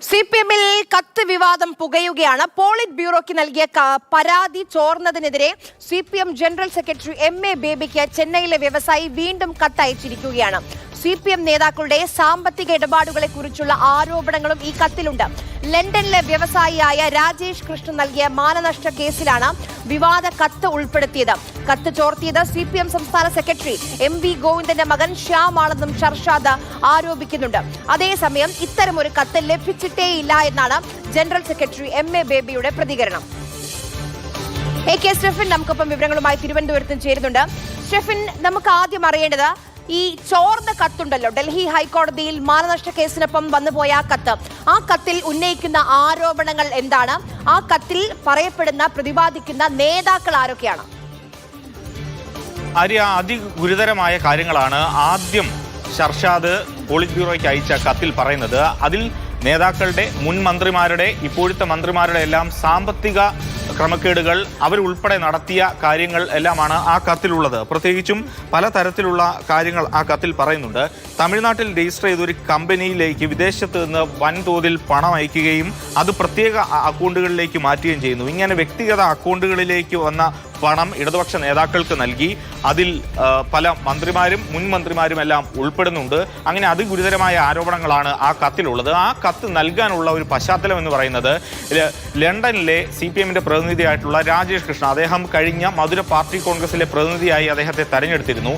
സിപിഎമ്മിൽ കത്ത് വിവാദം പുകയുകയാണ്. പോളിറ്റ് ബ്യൂറോയ്ക്ക് നൽകിയ പരാതി ചോർന്നതിനെതിരെ സിപിഎം ജനറൽ സെക്രട്ടറി എം.എ. ബേബിക്ക് ചെന്നൈയിലെ വ്യവസായി വീണ്ടും കത്തയച്ചിരിക്കുകയാണ്. സിപിഎം നേതാക്കളുടെ സാമ്പത്തിക ഇടപാടുകളെ കുറിച്ചുള്ള ആരോപണങ്ങളും ഈ കത്തിലുണ്ട്. ലണ്ടനിലെ വ്യവസായിയായ രാജേഷ് കൃഷ്ണ നൽകിയ മാനനഷ്ട കേസിലാണ് വിവാദ കത്ത് ഉൾപ്പെടുത്തിയത്. കത്ത് ചോർത്തിയത് സിപിഎം സംസ്ഥാന സെക്രട്ടറി എം.വി. ഗോവിന്ദന്റെ മകൻ ശ്യാമാണെന്നും ഷർഷാദ് ആരോപിക്കുന്നുണ്ട്. അതേസമയം ഇത്തരമൊരു കത്ത് ലഭിച്ചിട്ടേയില്ല എന്നാണ് ജനറൽ സെക്രട്ടറി എം.എ. ബേബിയുടെ പ്രതികരണം. എ.കെ. സ്റ്റെഫിൻ നമുക്കൊപ്പം വിവരങ്ങളുമായി തിരുവനന്തപുരത്തും ചേരുന്നുണ്ട്. സ്റ്റെഫിൻ, നമുക്ക് ആദ്യം അറിയേണ്ടത് ഈ ചോർന്ന കത്തുണ്ടല്ലോ, ഡൽഹി ഹൈക്കോടതിയിൽ മാനനഷ്ട കേസിനൊപ്പം വന്നുപോയ ആ കത്തിൽ ഉന്നയിക്കുന്ന ആരോപണങ്ങൾ എന്താണ്? ആ കത്തിൽ പറയപ്പെടുന്ന പ്രതിപാദിക്കുന്ന നേതാക്കൾ ആരൊക്കെയാണ്? ആര്യ, അതിഗുരുതരമായ കാര്യങ്ങളാണ് ആദ്യം ഷർഷാദ് പോളിറ്റ് ബ്യൂറോയ്ക്ക് അയച്ച കത്തിൽ പറയുന്നത്. അതിൽ നേതാക്കളുടെ, മുൻ മന്ത്രിമാരുടെ, ഇപ്പോഴത്തെ മന്ത്രിമാരുടെ എല്ലാം സാമ്പത്തിക ക്രമക്കേടുകൾ അവരുൾപ്പെടെ നടത്തിയ കാര്യങ്ങൾ എല്ലാമാണ് ആ കത്തിലുള്ളത്. പ്രത്യേകിച്ചും പലതരത്തിലുള്ള കാര്യങ്ങൾ ആ കത്തിൽ പറയുന്നുണ്ട്. തമിഴ്നാട്ടിൽ രജിസ്റ്റർ ചെയ്തൊരു കമ്പനിയിലേക്ക് വിദേശത്ത് നിന്ന് വൻതോതിൽ പണം അയക്കുകയും അത് പ്രത്യേക അക്കൗണ്ടുകളിലേക്ക് മാറ്റുകയും ചെയ്യുന്നു. ഇങ്ങനെ വ്യക്തിഗത അക്കൗണ്ടുകളിലേക്ക് വന്ന പണം ഇടതുപക്ഷ നേതാക്കൾക്ക് നൽകി. അതിൽ പല മന്ത്രിമാരും മുൻ മന്ത്രിമാരും എല്ലാം ഉൾപ്പെടുന്നുണ്ട്. അങ്ങനെ അതിഗുരുതരമായ ആരോപണങ്ങളാണ് ആ കത്തിലുള്ളത്. ആ കത്ത് നൽകാനുള്ള ഒരു പശ്ചാത്തലം എന്ന് പറയുന്നത് ലണ്ടനിലെ സിപിഎമ്മിന്റെ പ്രതിനിധിയായിട്ടുള്ള രാജേഷ് കൃഷ്ണ, അദ്ദേഹം കഴിഞ്ഞ മധുര പാർട്ടി കോൺഗ്രസിലെ പ്രതിനിധിയായി അദ്ദേഹത്തെ തെരഞ്ഞെടുത്തിരുന്നു.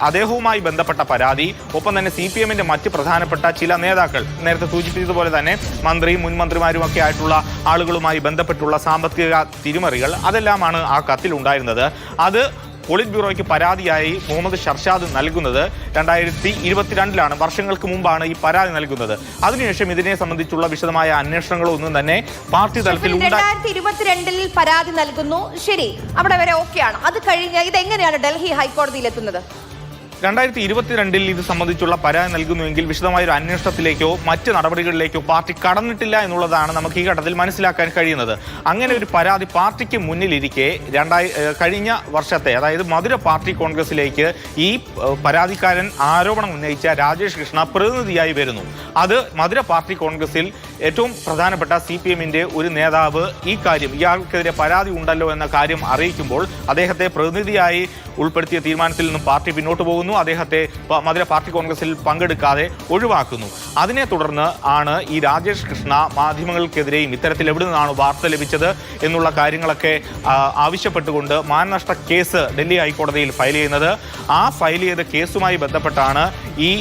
അദ്ദേഹവുമായി ബന്ധപ്പെട്ട പരാതി, ഒപ്പം തന്നെ സിപിഎമ്മിന്റെ മറ്റ് പ്രധാനപ്പെട്ട ചില നേതാക്കൾ, നേരത്തെ സൂചിപ്പിച്ചതുപോലെ തന്നെ മന്ത്രിയും മുൻ മന്ത്രിമാരും ഒക്കെ ആയിട്ടുള്ള ആളുകളുമായി ബന്ധപ്പെട്ടുള്ള സാമ്പത്തിക തിരിമറികൾ, അതെല്ലാമാണ് ആ കത്തിലുണ്ടായിരുന്നത്. അത് പോളിറ്റ് ബ്യൂറോയ്ക്ക് പരാതിയായി മുഹമ്മദ് ഷർഷാദ് നൽകുന്നത് 2022 വർഷങ്ങൾക്ക് മുമ്പാണ് ഈ പരാതി നൽകുന്നത്. അതിനുശേഷം ഇതിനെ സംബന്ധിച്ചുള്ള വിശദമായ അന്വേഷണങ്ങളൊന്നും തന്നെ പാർട്ടി തലത്തിൽ 2022 പരാതി നൽകുന്നു. ശരി, അവിടെ വരെ ഓക്കെയാണ്. അത് കഴിഞ്ഞ് ഇതെങ്ങനെയാണ് ഡൽഹി ഹൈക്കോടതിയിൽ എത്തുന്നത്? 2022 ഇത് സംബന്ധിച്ചുള്ള പരാതി നൽകുന്നുവെങ്കിൽ വിശദമായ ഒരു അന്വേഷണത്തിലേക്കോ മറ്റ് നടപടികളിലേക്കോ പാർട്ടി കടന്നിട്ടില്ല എന്നുള്ളതാണ് നമുക്ക് ഈ ഘട്ടത്തിൽ മനസ്സിലാക്കാൻ കഴിയുന്നത്. അങ്ങനെ ഒരു പരാതി പാർട്ടിക്ക് മുന്നിലിരിക്കെ കഴിഞ്ഞ വർഷത്തെ, അതായത് മധുര പാർട്ടി കോൺഗ്രസിലേക്ക് ഈ പരാതിക്കാരൻ ആരോപണം ഉന്നയിച്ച രാജേഷ് കൃഷ്ണ പ്രതിനിധിയായി വരുന്നു. അത് മധുര പാർട്ടി കോൺഗ്രസിൽ ഏറ്റവും പ്രധാനപ്പെട്ട സിപിഎമ്മിന്റെ ഒരു നേതാവ് ഈ കാര്യം, ഇയാൾക്കെതിരെ പരാതി ഉണ്ടല്ലോ എന്ന കാര്യം അറിയിക്കുമ്പോൾ അദ്ദേഹത്തെ പ്രതിനിധിയായി ഉൾപ്പെടുത്തിയ തീരുമാനത്തിൽ നിന്നും പാർട്ടി പിന്നോട്ട് പോകുന്നു. അദ്ദേഹത്തെ മധുര പാർട്ടി കോൺഗ്രസിൽ പങ്കെടുക്കാതെ ഒഴിവാക്കുന്നു. അതിനെ തുടർന്ന് ആണ് ഈ രാജേഷ് കൃഷ്ണ മാധ്യമങ്ങൾക്കെതിരെയും ഇത്തരത്തിൽ എവിടെ നിന്നാണ് വാർത്ത ലഭിച്ചത് എന്നുള്ള കാര്യങ്ങളൊക്കെ ആവശ്യപ്പെട്ടുകൊണ്ട് മാനനഷ്ട കേസ് ഡൽഹി ഹൈക്കോടതിയിൽ ഫയൽ ചെയ്യുന്നത്. ആ ഫയൽ ചെയ്ത കേസുമായി ബന്ധപ്പെട്ടാണ് ഈ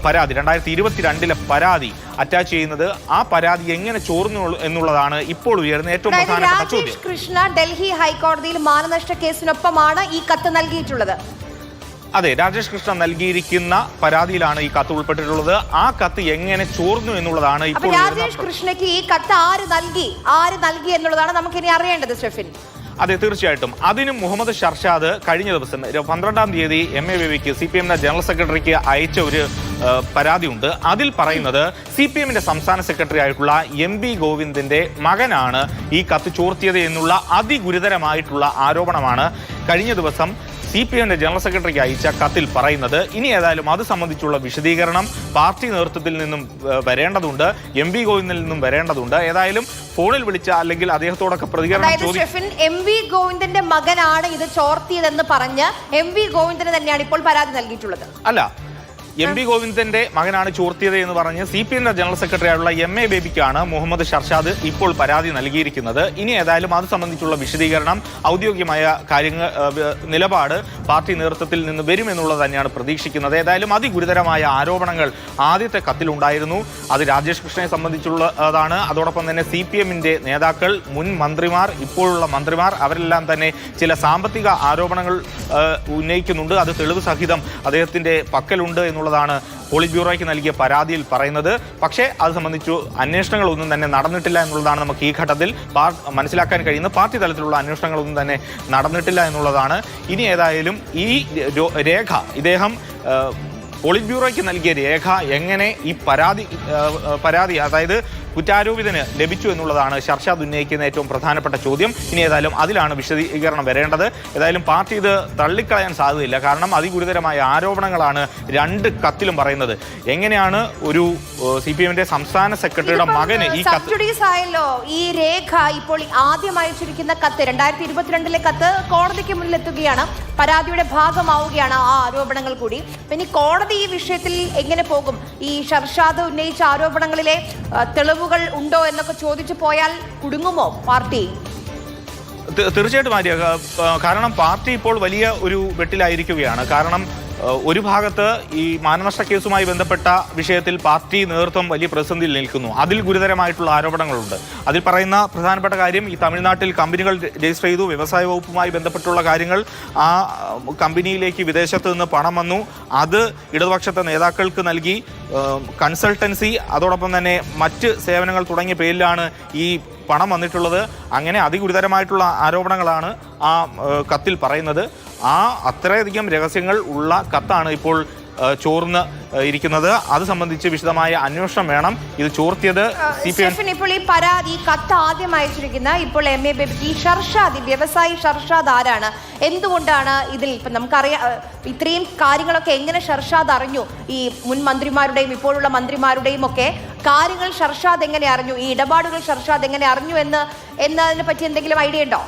പരാതി, 2022 പരാതി അറ്റാച്ച് ചെയ്യുന്നത്. ആ പരാതി എങ്ങനെ ചോർന്നു എന്നുള്ളതാണ് ഇപ്പോൾ ഉയർന്ന ഏറ്റവും പ്രധാനപ്പെട്ട ചോദ്യം. രാജേഷ് കൃഷ്ണ ഡൽഹി ഹൈക്കോടതിയിൽ മാനനഷ്ട കേസിനൊപ്പമാണ് ഈ കത്ത് നൽകിയിട്ടുള്ളത്. അതെ, രാജേഷ് കൃഷ്ണ നൽകിയിരിക്കുന്ന പരാതിയിലാണ് ഈ കത്ത് ഉൾപ്പെട്ടിട്ടുള്ളത്. ആ കത്ത് എങ്ങനെ ചോർന്നു എന്നുള്ളതാണ് ഇപ്പോൾ. രാജേഷ് കൃഷ്ണയ്ക്ക് ഈ കത്ത് ആര് നൽകി എന്നുള്ളതാണ് നമുക്ക് ഇനി അറിയേണ്ടത്. സ്റ്റെഫിൻ, അതെ, തീർച്ചയായിട്ടും. അതിനും മുഹമ്മദ് ഷർഷാദ് കഴിഞ്ഞ ദിവസം 12-ാം തീയതി എം.എ. ബേബിക്ക്, സിപിഎമ്മിന്റെ ജനറൽ സെക്രട്ടറിക്ക് അയച്ച ഒരു പരാതി ഉണ്ട്. അതിൽ പറയുന്നത് സിപിഎമ്മിന്റെ സംസ്ഥാന സെക്രട്ടറി ആയിട്ടുള്ള എം.വി. ഗോവിന്ദന്റെ മകനാണ് ഈ കത്ത് ചോർത്തിയത് എന്നുള്ള അതിഗുരുതരമായിട്ടുള്ള ആരോപണമാണ് കഴിഞ്ഞ ദിവസം സിപിഎമ്മിന്റെ ജനറൽ സെക്രട്ടറിക്ക് അയച്ച കത്തിൽ പറയുന്നത്. ഇനി ഏതായാലും അത് സംബന്ധിച്ചുള്ള വിശദീകരണം പാർട്ടി നേതൃത്വത്തിൽ നിന്നും വരേണ്ടതുണ്ട്, എം.വി. ഗോവിന്ദനിൽ നിന്നും വരേണ്ടതുണ്ട്. ഏതായാലും ഫോണിൽ വിളിച്ച അല്ലെങ്കിൽ അദ്ദേഹത്തോടൊക്കെ പ്രതികരണം എം.വി. ഗോവിന്ദന്റെ മകനാണ് ഇത് ചോർത്തിയതെന്ന് പറഞ്ഞ് എം.വി. ഗോവിന്ദന് തന്നെയാണ് ഇപ്പോൾ പരാതി നൽകിയിട്ടുള്ളത്. അല്ല, എം.വി. ഗോവിന്ദന്റെ മകനാണ് ചോർത്തിയത് എന്ന് പറഞ്ഞ് സിപിഎമ്മിന്റെ ജനറൽ സെക്രട്ടറി ആയിട്ടുള്ള എം.എ. ബേബിക്കാണ് മുഹമ്മദ് ഷർഷാദ് ഇപ്പോൾ പരാതി നൽകിയിരിക്കുന്നത്. ഇനി ഏതായാലും അത് സംബന്ധിച്ചുള്ള വിശദീകരണം, ഔദ്യോഗികമായ കാര്യങ്ങൾ, നിലപാട് പാർട്ടി നേതൃത്വത്തിൽ നിന്ന് വരുമെന്നുള്ളത് തന്നെയാണ് പ്രതീക്ഷിക്കുന്നത്. ഏതായാലും അതിഗുരുതരമായ ആരോപണങ്ങൾ ആദ്യത്തെ കത്തിലുണ്ടായിരുന്നു. അത് രാജേഷ് കൃഷ്ണയെ സംബന്ധിച്ചുള്ളതാണ്. അതോടൊപ്പം തന്നെ സിപിഎമ്മിന്റെ നേതാക്കൾ, മുൻ മന്ത്രിമാർ, ഇപ്പോഴുള്ള മന്ത്രിമാർ, അവരെല്ലാം തന്നെ ചില സാമ്പത്തിക ആരോപണങ്ങൾ ഉന്നയിക്കുന്നുണ്ട്. അത് തെളിവ് സഹിതം അദ്ദേഹത്തിന്റെ പക്കലുണ്ട് എന്നുള്ളതാണ് പോളിറ്റ് ബ്യൂറോയ്ക്ക് നൽകിയ പരാതിയിൽ പറയുന്നത്. പക്ഷേ അത് സംബന്ധിച്ചു അന്വേഷണങ്ങളൊന്നും തന്നെ നടന്നിട്ടില്ല എന്നുള്ളതാണ് നമുക്ക് ഈ ഘട്ടത്തിൽ മനസ്സിലാക്കാൻ കഴിയുന്നത്. പാർട്ടി തലത്തിലുള്ള അന്വേഷണങ്ങളൊന്നും തന്നെ നടന്നിട്ടില്ല എന്നുള്ളതാണ്. ഇനി ഏതായാലും ഈ രേഖ ഇദ്ദേഹം പോളിറ്റ് ബ്യൂറോയ്ക്ക് നൽകിയ രേഖ എങ്ങനെ ഈ പരാതി അതായത് കുറ്റാരോപിതന് ലഭിച്ചു എന്നുള്ളതാണ് ഷർഷാദ് ഉന്നയിക്കുന്ന ഏറ്റവും പ്രധാനപ്പെട്ട ചോദ്യം. ഇനി ഏതായാലും അതിലാണ് വിശദീകരണം വരേണ്ടത്. ഏതായാലും പാർട്ടി ഇത് തള്ളിക്കളയാൻ സാധ്യതയില്ല. കാരണം അതിഗുരുതരമായ ആരോപണങ്ങളാണ് രണ്ട് കത്തിലും പറയുന്നത്. എങ്ങനെയാണ് ഒരു CPM-ന്റെ സംസ്ഥാന സെക്രട്ടറിയുടെ മകന് ഈ ആയല്ലോ ഈ രേഖ ഇപ്പോൾ ആദ്യം അയച്ചിരിക്കുന്ന കത്ത് 2022 കത്ത് കോടതിക്ക് മുന്നിലെത്തുകയാണ്, പരാതിയുടെ ഭാഗമാവുകയാണ് ആ ആരോപണങ്ങൾ കൂടി. പിന്നെ കോടതി ഈ വിഷയത്തിൽ എങ്ങനെ പോകും? ഈ ഷർഷാദ് ഉന്നയിച്ച ആരോപണങ്ങളിലെ തെളിവുകൾ ഉണ്ടോ എന്നൊക്കെ ചോദിച്ചു പോയാൽ കുടുങ്ങുമോ പാർട്ടി? തീർച്ചയായിട്ടും ആര്യ, കാരണം പാർട്ടി ഇപ്പോൾ വലിയ ഒരു വെട്ടിലായിരിക്കുകയാണ്. കാരണം ഒരു ഭാഗത്ത് ഈ മാനനഷ്ട കേസുമായി ബന്ധപ്പെട്ട വിഷയത്തിൽ പാർട്ടി നേതൃത്വം വലിയ പ്രതിസന്ധിയിൽ നിൽക്കുന്നു. അതിൽ ഗുരുതരമായിട്ടുള്ള ആരോപണങ്ങളുണ്ട്. അതിൽ പറയുന്ന പ്രധാനപ്പെട്ട കാര്യം, ഈ തമിഴ്നാട്ടിൽ കമ്പനികൾ രജിസ്റ്റർ ചെയ്തു, വ്യവസായ വകുപ്പുമായി ബന്ധപ്പെട്ടുള്ള കാര്യങ്ങൾ, ആ കമ്പനിയിലേക്ക് വിദേശത്ത് നിന്ന് പണം വന്നു, അത് ഇടതുപക്ഷത്തെ നേതാക്കൾക്ക് നൽകി, കൺസൾട്ടൻസി, അതോടൊപ്പം തന്നെ മറ്റ് സേവനങ്ങൾ തുടങ്ങിയ പേരിലാണ് ഈ പണം വന്നിട്ടുള്ളത്. അങ്ങനെ അതിഗുരുതരമായിട്ടുള്ള ആരോപണങ്ങളാണ് ആ കത്തിൽ പറയുന്നത്. അത്രയധികം രഹസ്യങ്ങൾ ഉള്ള കത്താണ് ഇപ്പോൾ ചോർന്ന് ഇരിക്കുന്നത്. അത് സംബന്ധിച്ച് വിശദമായ അന്വേഷണം വേണം. ഇത് ചോർത്തിയത് ഇപ്പോൾ ഈ പരാതി കത്ത് ആദ്യം അയച്ചിരിക്കുന്ന ഇപ്പോൾ MA ബേബിക്ക് ഷർഷാദ്, വ്യവസായി ഷർഷാദ് ആരാണ്, എന്തുകൊണ്ടാണ് ഇതിൽ ഇപ്പം നമുക്കറിയാം ഇത്രയും കാര്യങ്ങളൊക്കെ എങ്ങനെ ഷർഷാദ് അറിഞ്ഞു? ഈ മുൻ മന്ത്രിമാരുടെയും ഇപ്പോഴുള്ള മന്ത്രിമാരുടെയും ഒക്കെ കാര്യങ്ങൾ ഷർഷാദ് എങ്ങനെ അറിഞ്ഞു? ഈ ഇടപാടുകൾ ഷർഷാദ് എങ്ങനെ അറിഞ്ഞു എന്നതിനെ പറ്റി എന്തെങ്കിലും ഐഡിയ ഉണ്ടോ?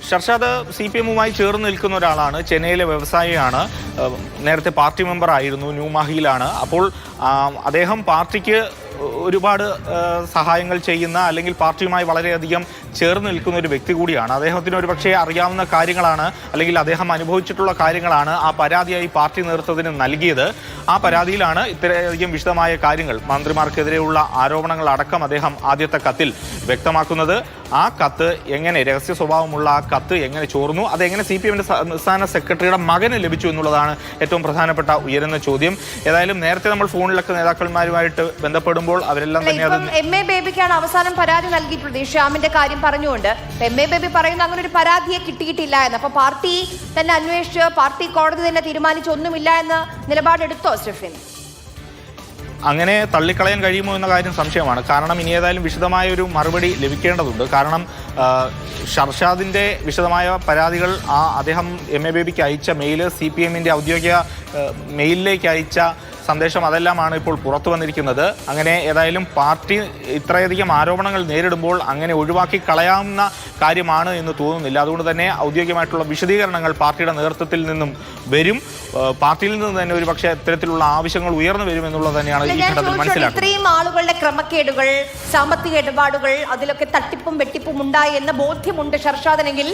ഷർഷാദ് CPM-മായി ചേർന്ന് നിൽക്കുന്ന ഒരാളാണ്. ചെന്നൈയിലെ വ്യവസായിയാണ്. നേരത്തെ പാർട്ടി മെമ്പർ ആയിരുന്നു, ന്യൂമാഹിയിലാണ്. അപ്പോൾ അദ്ദേഹം പാർട്ടിക്ക് ഒരുപാട് സഹായങ്ങൾ ചെയ്യുന്ന, അല്ലെങ്കിൽ പാർട്ടിയുമായി വളരെയധികം ചേർന്ന് നിൽക്കുന്ന ഒരു വ്യക്തി കൂടിയാണ്. അദ്ദേഹത്തിന് ഒരു പക്ഷേ അറിയാവുന്ന കാര്യങ്ങളാണ്, അല്ലെങ്കിൽ അദ്ദേഹം അനുഭവിച്ചിട്ടുള്ള കാര്യങ്ങളാണ് ആ പരാതിയായി പാർട്ടി നേതൃത്വത്തിന് നൽകിയത്. ആ പരാതിയിലാണ് ഇത്രയധികം വിശദമായ കാര്യങ്ങൾ, മന്ത്രിമാർക്കെതിരെയുള്ള ആരോപണങ്ങൾ അടക്കം അദ്ദേഹം ആദ്യത്തെ കത്തിൽ വ്യക്തമാക്കുന്നത്. ആ കത്ത് എങ്ങനെ, രഹസ്യ സ്വഭാവമുള്ള ആ കത്ത് എങ്ങനെ ചോർന്നു, അതെങ്ങനെ CPM-ന്റെ സംസ്ഥാന സെക്രട്ടറിയുടെ മകന് ലഭിച്ചു എന്നുള്ളതാണ് ഏറ്റവും പ്രധാനപ്പെട്ട ഉയരുന്ന ചോദ്യം. ഏതായാലും നേരത്തെ നമ്മൾ ഫോണിലൊക്കെ നേതാക്കന്മാരുമായിട്ട് ബന്ധപ്പെടുമ്പോൾ അവരെല്ലാം തന്നെ MA ബേബിക്കാണ് അവസാനം പരാതി നൽകിയിട്ടുള്ളത് ഈ ഷ്യാമിന്റെ കാര്യം പറഞ്ഞുകൊണ്ട്. MA ബേബി പറയുന്ന അങ്ങനെ ഒരു പരാതിയെ കിട്ടിയിട്ടില്ല എന്ന്. അപ്പൊ പാർട്ടി തന്നെ അന്വേഷിച്ച് പാർട്ടി കോടതി തന്നെ തീരുമാനിച്ചൊന്നുമില്ല എന്ന നിലപാടെടുത്തോ സ്റ്റെഫിൻ? അങ്ങനെ തള്ളിക്കളയാൻ കഴിയുമോ എന്ന കാര്യം സംശയമാണ്. കാരണം ഇനി ഏതായാലും വിശദമായ ഒരു മറുപടി ലഭിക്കേണ്ടതുണ്ട്. കാരണം ഷർഷാദിൻ്റെ വിശദമായ പരാതികൾ അദ്ദേഹം MA ബേബിക്ക് അയച്ച മെയിൽ, CPM-ന്റെ ഔദ്യോഗിക മെയിലിലേക്ക് അയച്ച സന്ദേശം, അതെല്ലാമാണ് ഇപ്പോൾ പുറത്തു വന്നിരിക്കുന്നത്. അങ്ങനെ ഏതായാലും പാർട്ടി ഇത്രയധികം ആരോപണങ്ങൾ നേരിടുമ്പോൾ അങ്ങനെ ഒഴിവാക്കി കളയാവുന്ന കാര്യമാണ് എന്ന് തോന്നുന്നില്ല. അതുകൊണ്ട് തന്നെ ഔദ്യോഗികമായിട്ടുള്ള വിശദീകരണങ്ങൾ പാർട്ടിയുടെ നേതൃത്വത്തിൽ നിന്നും വരും. പാർട്ടിയിൽ നിന്ന് തന്നെ ഒരു പക്ഷേ ഇത്തരത്തിലുള്ള ആവശ്യങ്ങൾ ഉയർന്നു വരും എന്നുള്ളത് തന്നെയാണ് ഈ ഘട്ടത്തിൽ മനസ്സിലാക്കുന്നത്. ഇത്രയും ആളുകളുടെ ക്രമക്കേടുകൾ, സാമ്പത്തിക ഇടപാടുകൾ, അതിലൊക്കെ തട്ടിപ്പും വെട്ടിപ്പും ഉണ്ടായി എന്ന ബോധ്യമുണ്ട് ഷർഷാദിനെങ്കിൽ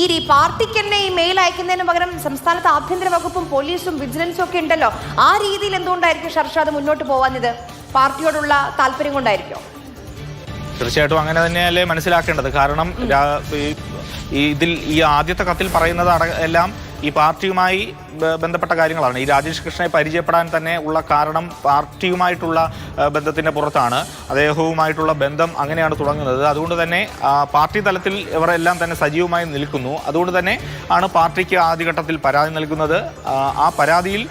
ഈ പാർട്ടിക്ക് തന്നെ ഈ മെയിൽ അയക്കുന്നതിന് പകരം സംസ്ഥാനത്ത് ആഭ്യന്തര വകുപ്പും പോലീസും വിജിലൻസും ഒക്കെ ഉണ്ടല്ലോ, ആ രീതിയിൽ എന്തുകൊണ്ടായിരിക്കും ഷർഷാദ് മുന്നോട്ട് പോവാഞ്ഞത്? പാർട്ടിയോടുള്ള താല്പര്യം കൊണ്ടായിരിക്കും? തീർച്ചയായിട്ടും അങ്ങനെ തന്നെയല്ലേ മനസ്സിലാക്കേണ്ടത്. കാരണം ഇതിൽ ഈ ആദ്യത്തെ കത്തിൽ പറയുന്നത് എല്ലാം ഈ പാർട്ടിയുമായി ബന്ധപ്പെട്ട കാര്യങ്ങളാണ്. ഈ രാജേഷ് കൃഷ്ണയെ പരിചയപ്പെടാൻ തന്നെ ഉള്ള കാരണം പാർട്ടിയുമായിട്ടുള്ള ബന്ധത്തിൻ്റെ പുറത്താണ്. അദ്ദേഹവുമായിട്ടുള്ള ബന്ധം അങ്ങനെയാണ് തുടങ്ങുന്നത്. അതുകൊണ്ട് തന്നെ പാർട്ടി തലത്തിൽ ഇവരെല്ലാം തന്നെ സജീവമായി നിൽക്കുന്നു. അതുകൊണ്ട് തന്നെ ആണ് പാർട്ടിക്ക് ആദ്യഘട്ടത്തിൽ പരാതി നൽകുന്നത്. ആ പരാതിയിൽ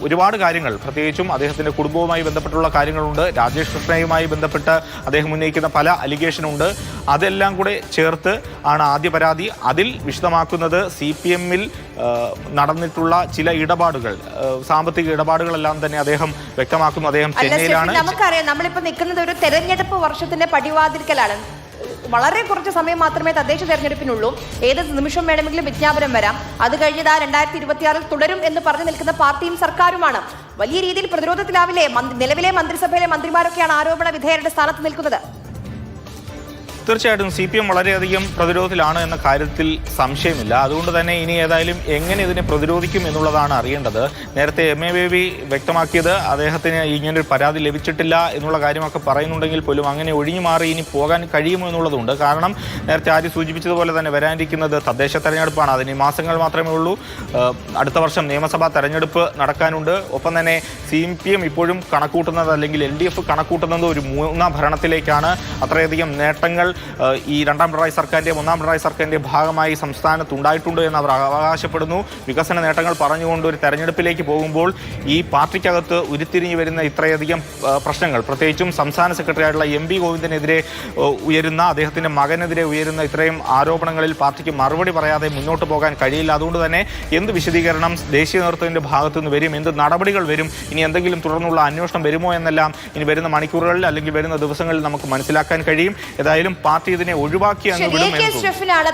ഒരുപാട് കാര്യങ്ങൾ, പ്രത്യേകിച്ചും അദ്ദേഹത്തിൻ്റെ കുടുംബവുമായി ബന്ധപ്പെട്ടുള്ള കാര്യങ്ങളുണ്ട്. രാജേഷ് കൃഷ്ണയുമായി ബന്ധപ്പെട്ട് അദ്ദേഹം ഉന്നയിക്കുന്ന പല അലിഗേഷനുണ്ട്. അതെല്ലാം കൂടെ ചേർത്ത് ആണ് ആദ്യ പരാതി. അതിൽ വിശദമാക്കുന്നത് CPM-ൽ നടന്നിട്ടുള്ള ചില ഇടപാടുകൾ, സാമ്പത്തിക ഇടപാടുകളെല്ലാം തന്നെ അദ്ദേഹം വ്യക്തമാക്കുന്നു. അദ്ദേഹം ചെന്നൈയിലാണ്. നമുക്കറിയാം, നമ്മളിപ്പോൾ നിൽക്കുന്നത് ഒരു തെരഞ്ഞെടുപ്പ് വർഷത്തിന്റെ പടിവാതിൽക്കലാണ്. വളരെ കുറച്ച് സമയം മാത്രമേ തദ്ദേശ തെരഞ്ഞെടുപ്പിനുള്ളൂ. ഏത് നിമിഷം വേണമെങ്കിലും വിജ്ഞാപനം വരാം. അത് കഴിഞ്ഞത് 2026 തുടരും എന്ന് പറഞ്ഞു നിൽക്കുന്ന പാർട്ടിയും സർക്കാരുമാണ്. വലിയ രീതിയിൽ പ്രതിരോധത്തിലാവില്ലേ? നിലവിലെ മന്ത്രിസഭയിലെ മന്ത്രിമാരൊക്കെയാണ് ആരോപണ വിധേയരുടെ സ്ഥാനത്ത് നിൽക്കുന്നത്. തീർച്ചയായിട്ടും CPM വളരെയധികം പ്രതിരോധത്തിലാണ് എന്ന കാര്യത്തിൽ സംശയമില്ല. അതുകൊണ്ട് തന്നെ ഇനി ഏതായാലും എങ്ങനെ ഇതിനെ പ്രതിരോധിക്കും എന്നുള്ളതാണ് അറിയേണ്ടത്. നേരത്തെ MA ബേബി വ്യക്തമാക്കിയത് അദ്ദേഹത്തിന് ഇങ്ങനൊരു പരാതി ലഭിച്ചിട്ടില്ല എന്നുള്ള കാര്യമൊക്കെ പറയുന്നുണ്ടെങ്കിൽ പോലും അങ്ങനെ ഒഴിഞ്ഞു മാറി ഇനി പോകാൻ കഴിയുമോ എന്നുള്ളതുണ്ട്. കാരണം നേരത്തെ ആദ്യം സൂചിപ്പിച്ചതുപോലെ തന്നെ വരാനിരിക്കുന്നത് തദ്ദേശ തെരഞ്ഞെടുപ്പാണ്. അതിന് മാസങ്ങൾ മാത്രമേ ഉള്ളൂ. അടുത്ത വർഷം നിയമസഭാ തെരഞ്ഞെടുപ്പ് നടക്കാനുണ്ട്. ഒപ്പം തന്നെ CPM ഇപ്പോഴും കണക്കൂട്ടുന്നത്, അല്ലെങ്കിൽ LDF കണക്കൂട്ടുന്നത് ഒരു മൂന്നാം ഭരണത്തിലേക്കാണ്. അത്രയധികം നേട്ടങ്ങൾ ഈ രണ്ടാം പിണറായി സർക്കാരിൻ്റെയും ഒന്നാം പിണറായി സർക്കാരിൻ്റെയും ഭാഗമായി സംസ്ഥാനത്ത് ഉണ്ടായിട്ടുണ്ട് എന്ന് അവർ അവകാശപ്പെടുന്നു. വികസന നേട്ടങ്ങൾ പറഞ്ഞുകൊണ്ട് ഒരു തെരഞ്ഞെടുപ്പിലേക്ക് പോകുമ്പോൾ ഈ പാർട്ടിക്കകത്ത് ഉരുത്തിരിഞ്ഞു വരുന്ന ഇത്രയധികം പ്രശ്നങ്ങൾ, പ്രത്യേകിച്ചും സംസ്ഥാന സെക്രട്ടറി ആയിട്ടുള്ള MP ഗോവിന്ദനെതിരെ ഉയരുന്ന, അദ്ദേഹത്തിൻ്റെ മകനെതിരെ ഉയരുന്ന ഇത്രയും ആരോപണങ്ങളിൽ പാർട്ടിക്ക് മറുപടി പറയാതെ മുന്നോട്ട് പോകാൻ കഴിയില്ല. അതുകൊണ്ട് തന്നെ എന്ത് വിശദീകരണം ദേശീയ നേതൃത്വത്തിൻ്റെ ഭാഗത്തു നിന്ന് വരും, എന്ത് നടപടികൾ വരും, ഇനി എന്തെങ്കിലും തുടർന്നുള്ള അന്വേഷണം വരുമോ എന്നെല്ലാം ഇനി വരുന്ന മണിക്കൂറുകളിൽ അല്ലെങ്കിൽ വരുന്ന ദിവസങ്ങളിൽ നമുക്ക് മനസ്സിലാക്കാൻ കഴിയും. ഏതായാലും പാർട്ടി ഇതിനെ ഒഴിവാക്കി അങ്ങ് വിടും.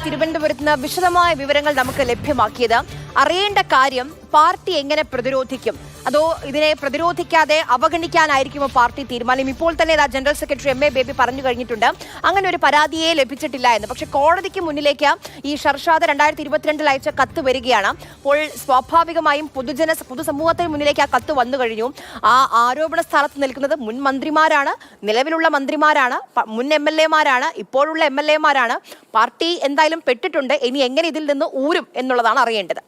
തിരുവനന്തപുരത്ത് നിന്ന് വിശദമായ വിവരങ്ങൾ നമുക്ക് ലഭ്യമാക്കിയത്. അറിയേണ്ട കാര്യം, പാർട്ടി എങ്ങനെ പ്രതിരോധിക്കും, അതോ ഇതിനെ പ്രതിരോധിക്കാതെ അവഗണിക്കാനായിരിക്കുമോ പാർട്ടി തീരുമാനം? ഇപ്പോൾ തന്നെ ജനറൽ സെക്രട്ടറി MA ബേബി പറഞ്ഞു കഴിഞ്ഞിട്ടുണ്ട് അങ്ങനെ ഒരു പരാതിയെ ലഭിച്ചിട്ടില്ല എന്ന്. പക്ഷെ കോടതിക്ക് മുന്നിലേക്ക് ഈ ഷർഷാദ് 2022 അയച്ച കത്ത് വരികയാണ്. അപ്പോൾ സ്വാഭാവികമായും പൊതുസമൂഹത്തിന് മുന്നിലേക്ക് ആ കത്ത് വന്നു കഴിഞ്ഞു. ആ ആരോപണ സ്ഥലത്ത് നിൽക്കുന്നത് മുൻ മന്ത്രിമാരാണ്, നിലവിലുള്ള മന്ത്രിമാരാണ്, മുൻ MLA-മാരാണ്, ഇപ്പോഴുള്ള MLA-മാരാണ്. പാർട്ടി എന്തായാലും പെട്ടിട്ടുണ്ട്. ഇനി എങ്ങനെ ഇതിൽ നിന്ന് ഊരും എന്നുള്ളതാണ് അറിയേണ്ടത്.